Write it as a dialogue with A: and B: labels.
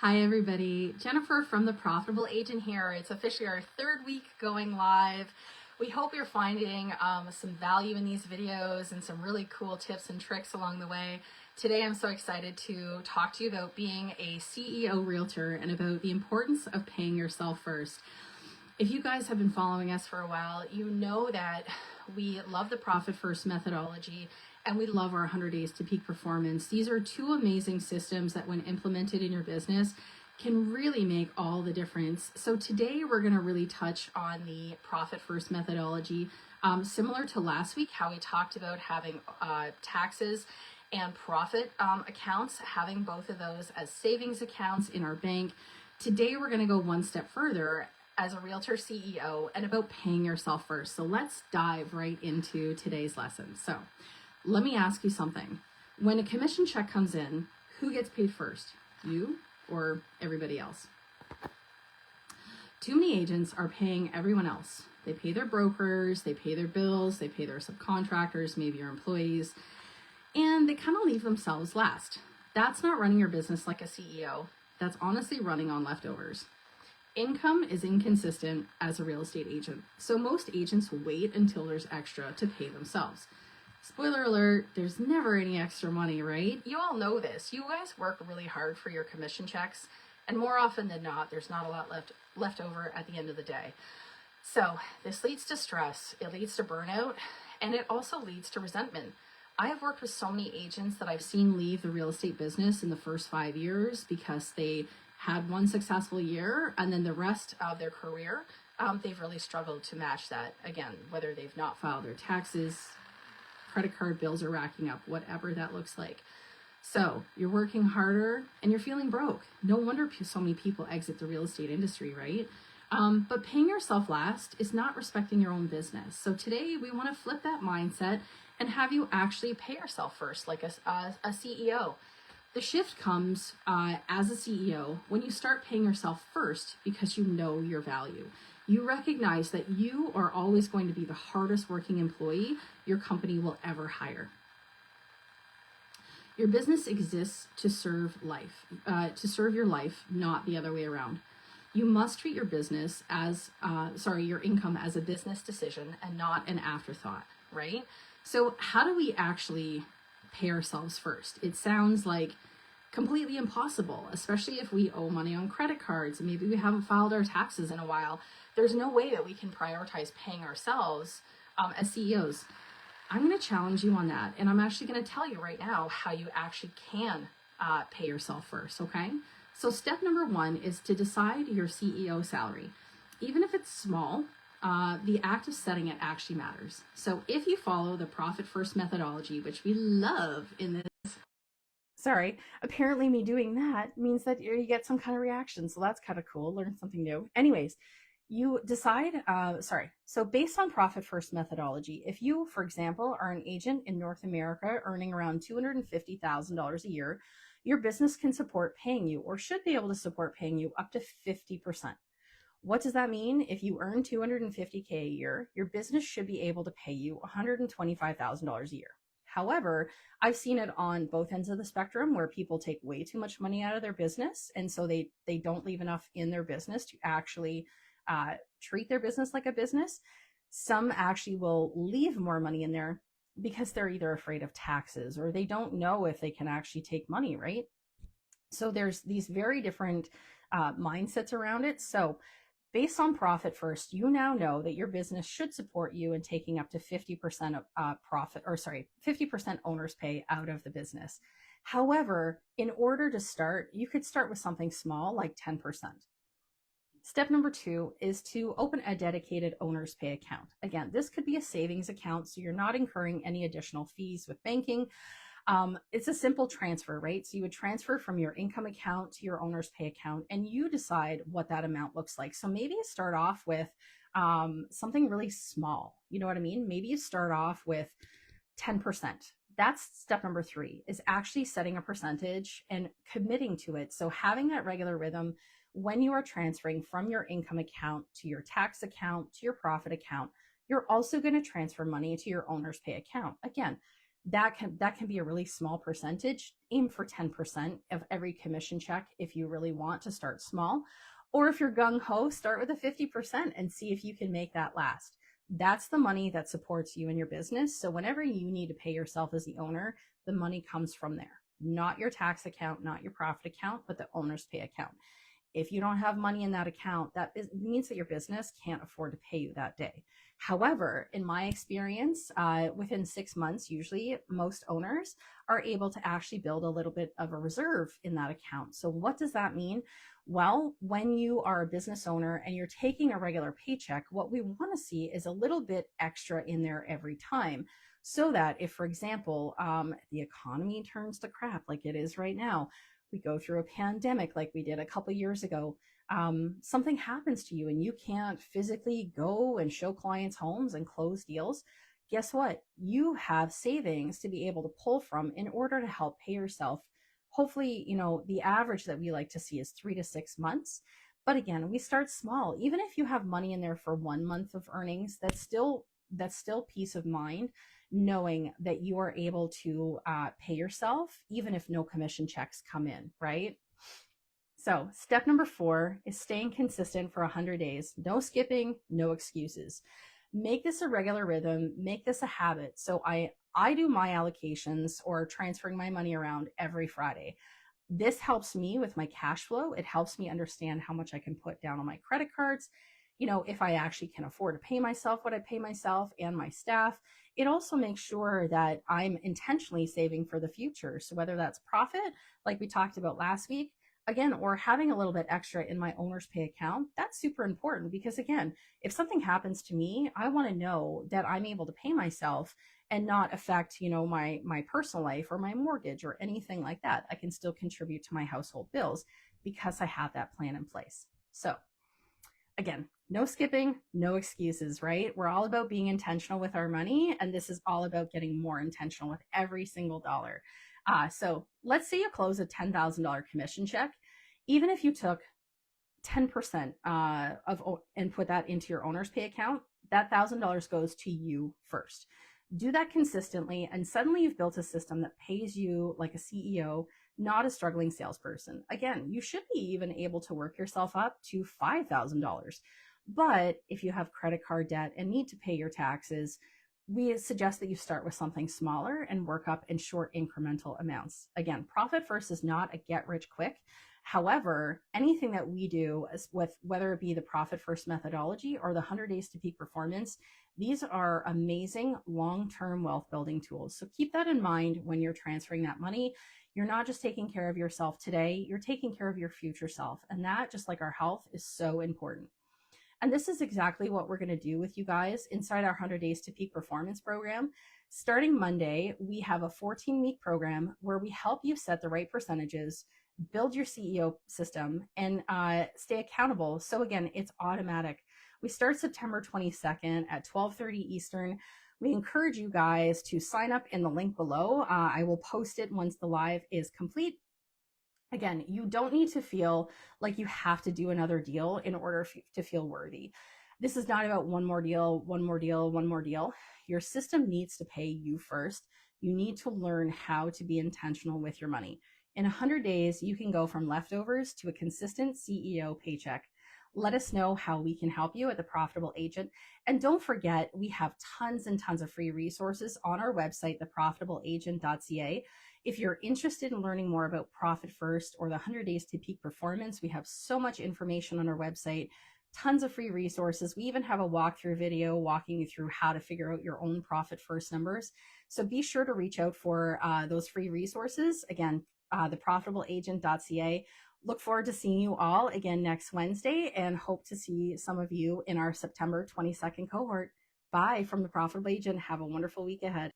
A: Hi everybody, Jennifer from The Profitable Agent here. It's officially our third week going live. We hope you're finding some value in these videos and some really cool tips and tricks along the way. Today I'm so excited to talk to you about being a CEO realtor and about the importance of paying yourself first. If you guys have been following us for a while, you know that we love the Profit First methodology and we love our 100 Days to Peak Performance. These are two amazing systems that when implemented in your business can really make all the difference. So today we're going to really touch on the Profit First methodology, similar to last week, how we talked about having taxes and profit accounts, having both of those as savings accounts in our bank. Today we're going to go one step further as a Realtor CEO and about paying yourself first. So let's dive right into today's lesson. So let me ask you something. When a commission check comes in, who gets paid first? You or everybody else? Too many agents are paying everyone else. They pay their brokers, they pay their bills, they pay their subcontractors, maybe your employees, and they kind of leave themselves last. That's not running your business like a CEO. That's honestly running on leftovers. Income is inconsistent as a real estate agent. So most agents wait until there's extra to pay themselves. Spoiler alert, there's never any extra money, right? You all know this. You guys work really hard for your commission checks, and more often than not, there's not a lot left over at the end of the day. So this leads to stress, it leads to burnout, and it also leads to resentment. I have worked with so many agents that I've seen leave the real estate business in the first 5 years because they had one successful year and then the rest of their career, they've really struggled to match that. Again, whether they've not filed their taxes, credit card bills are racking up, whatever that looks like. So you're working harder and you're feeling broke. No wonder so many people exit the real estate industry, right? But paying yourself last is not respecting your own business. So today we want to flip that mindset and have you actually pay yourself first, like a CEO. The shift comes as a CEO when you start paying yourself first because you know your value. You recognize that you are always going to be the hardest working employee your company will ever hire. Your business exists to serve your life, not the other way around. You must treat your business as, your income as a business decision and not an afterthought, right? So how do we actually pay ourselves first? It sounds like completely impossible, especially if we owe money on credit cards and maybe we haven't filed our taxes in a while. There's no way that we can prioritize paying ourselves as CEOs. I'm going to challenge you on that, and I'm actually going to tell you right now how you actually can pay yourself first, okay? So step number 1 is to decide your CEO salary. Even if it's small, the act of setting it actually matters. So if you follow the Profit First methodology, which we love in this, apparently me doing that means that you get some kind of reaction. So that's kind of cool, learn something new. Anyways, you decide, so based on Profit First methodology, if you, for example, are an agent in North America earning around $250,000 a year, your business can support paying you, or should be able to support paying you, up to 50%. What does that mean? If you earn $250K a year, your business should be able to pay you $125,000 a year. However, I've seen it on both ends of the spectrum where people take way too much money out of their business, and so they don't leave enough in their business to actually treat their business like a business. Some actually will leave more money in there because they're either afraid of taxes or they don't know if they can actually take money, right? So there's these very different mindsets around it. So based on Profit First, you now know that your business should support you in taking up to 50% of 50% owner's pay out of the business. However, in order to start, you could start with something small like 10%. Step number 2 is to open a dedicated owner's pay account. Again, this could be a savings account, so you're not incurring any additional fees with banking. It's a simple transfer, right? So you would transfer from your income account to your owner's pay account, and you decide what that amount looks like. So maybe you start off with something really small. You know what I mean? Maybe you start off with 10%. That's step number 3, is actually setting a percentage and committing to it. So having that regular rhythm when you are transferring from your income account to your tax account to your profit account, you're also going to transfer money to your owner's pay account. Again, that can be a really small percentage. Aim for 10% of every commission check if you really want to start small. Or if you're gung-ho, start with a 50% and see if you can make that last. That's the money that supports you and your business. So whenever you need to pay yourself as the owner, the money comes from there. Not your tax account, not your profit account, but the owner's pay account. If you don't have money in that account, that means that your business can't afford to pay you that day. However, in my experience, within 6 months, usually most owners are able to actually build a little bit of a reserve in that account. So what does that mean? Well, when you are a business owner and you're taking a regular paycheck, what we want to see is a little bit extra in there every time. So that if, for example, the economy turns to crap like it is right now, we go through a pandemic like we did a couple years ago, something happens to you and you can't physically go and show clients homes and close deals, guess what? You have savings to be able to pull from in order to help pay yourself. Hopefully, the average that we like to see is 3 to 6 months. But again, we start small. Even if you have money in there for 1 month of earnings, that's still peace of mind, knowing that you are able to pay yourself, even if no commission checks come in, right? So step number 4 is staying consistent for 100 days. No skipping, no excuses. Make this a regular rhythm, make this a habit. So I do my allocations or transferring my money around every Friday. This helps me with my cash flow. It helps me understand how much I can put down on my credit cards. If I actually can afford to pay myself what I pay myself and my staff. It also makes sure that I'm intentionally saving for the future. So whether that's profit, like we talked about last week, again, or having a little bit extra in my owner's pay account, that's super important because again, if something happens to me, I want to know that I'm able to pay myself and not affect, my personal life or my mortgage or anything like that. I can still contribute to my household bills because I have that plan in place. So again, no skipping, no excuses, right? We're all about being intentional with our money, and this is all about getting more intentional with every single dollar. So let's say you close a $10,000 commission check. Even if you took 10% and put that into your owner's pay account, that $1,000 goes to you first. Do that consistently, and suddenly you've built a system that pays you like a CEO, not a struggling salesperson. Again, you should be even able to work yourself up to $5,000. But if you have credit card debt and need to pay your taxes, we suggest that you start with something smaller and work up in short incremental amounts. Again, profit first is not a get rich quick. However, anything that we do with whether it be the profit first methodology or the 100 days to peak performance, these are amazing long-term wealth building tools. So keep that in mind when you're transferring that money. You're not just taking care of yourself today, you're taking care of your future self. And that, just like our health, is so important. And this is exactly what we're going to do with you guys inside our 100 Days to Peak Performance program. Starting Monday, we have a 14-week program where we help you set the right percentages, build your CEO system, and stay accountable. So again, it's automatic. We start September 22nd at 12:30 Eastern. We encourage you guys to sign up in the link below. I will post it once the live is complete. Again, you don't need to feel like you have to do another deal in order to feel worthy. This is not about one more deal, one more deal, one more deal. Your system needs to pay you first. You need to learn how to be intentional with your money. In 100 days, you can go from leftovers to a consistent CEO paycheck. Let us know how we can help you at The Profitable Agent. And don't forget, we have tons and tons of free resources on our website, theprofitableagent.ca. If you're interested in learning more about Profit First or the 100 Days to Peak Performance, we have so much information on our website, tons of free resources. We even have a walkthrough video walking you through how to figure out your own Profit First numbers. So be sure to reach out for those free resources. Again, theprofitableagent.ca. Look forward to seeing you all again next Wednesday and hope to see some of you in our September 22nd cohort. Bye from The Profitable Agent. Have a wonderful week ahead.